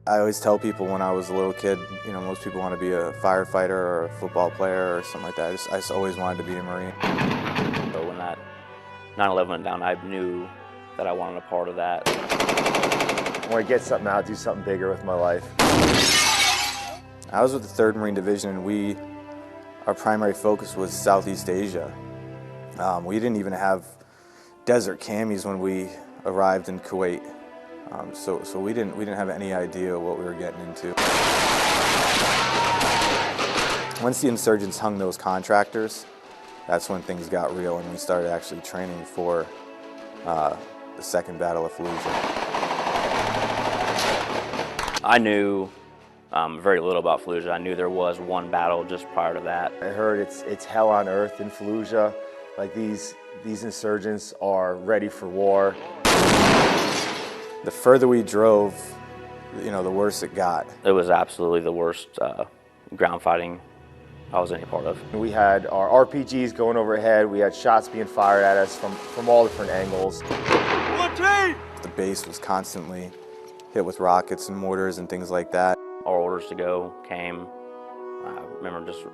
I always tell people when I was a little kid, you know, most people want to be a firefighter or a football player or something like that. I just always wanted to be a Marine. So when that 9/11 went down, I knew that I wanted a part of that. When I get something out, do something bigger with my life. I was with the 3rd Marine Division, and our primary focus was Southeast Asia. We didn't even have desert camis when we arrived in Kuwait. So we didn't have any idea what we were getting into. Once the insurgents hung those contractors, that's when things got real, and we started actually training for the Second Battle of Fallujah. I knew very little about Fallujah. I knew there was one battle just prior to that. I heard it's hell on earth in Fallujah. Like these insurgents are ready for war. The further we drove, you know, the worse it got. It was absolutely the worst ground fighting I was any part of. We had our RPGs going overhead. We had shots being fired at us from all different angles. The base was constantly hit with rockets and mortars and things like that. Our orders to go came. I remember just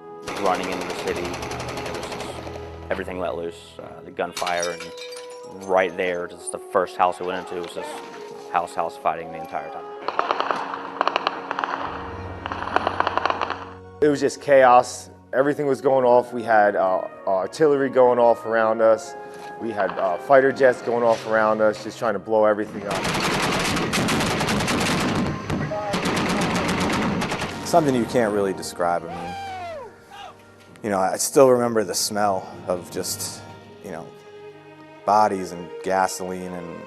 running into the city. It was just, everything let loose. The gunfire, and right there, just the first house we went into was just house fighting the entire time. It was just chaos. Everything was going off. We had artillery going off around us. We had fighter jets going off around us, just trying to blow everything up. Something you can't really describe. I mean, you know, I still remember the smell of just, you know, bodies and gasoline and,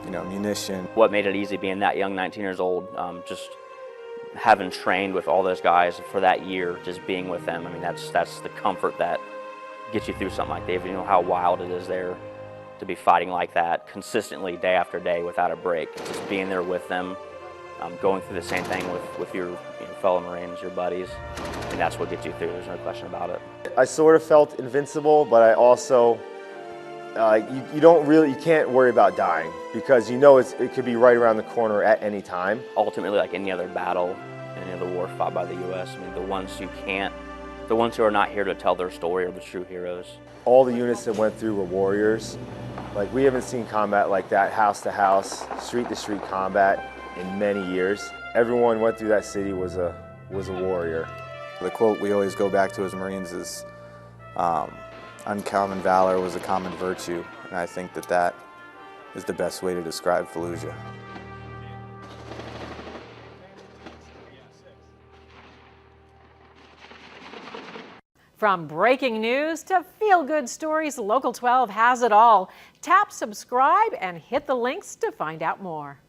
you know, munition. What made it easy being that young, 19 years old, just having trained with all those guys for that year, just being with them. I mean, that's the comfort that gets you through something like that. You know how wild it is there to be fighting like that consistently, day after day, without a break. Just being there with them, going through the same thing with your fellow Marines, your buddies. I mean, that's what gets you through. There's no question about it. I sort of felt invincible, but I also, you can't worry about dying because you know it could be right around the corner at any time. Ultimately, like any other battle, any other war fought by the U.S., I mean, the ones who are not here to tell their story are the true heroes. All the units that went through were warriors. Like, we haven't seen combat like that, house to house, street to street combat in many years. Everyone went through that city was a warrior. The quote we always go back to as Marines is, uncommon valor was a common virtue, and I think that is the best way to describe Fallujah. From breaking news to feel-good stories, Local 12 has it all. Tap subscribe and hit the links to find out more.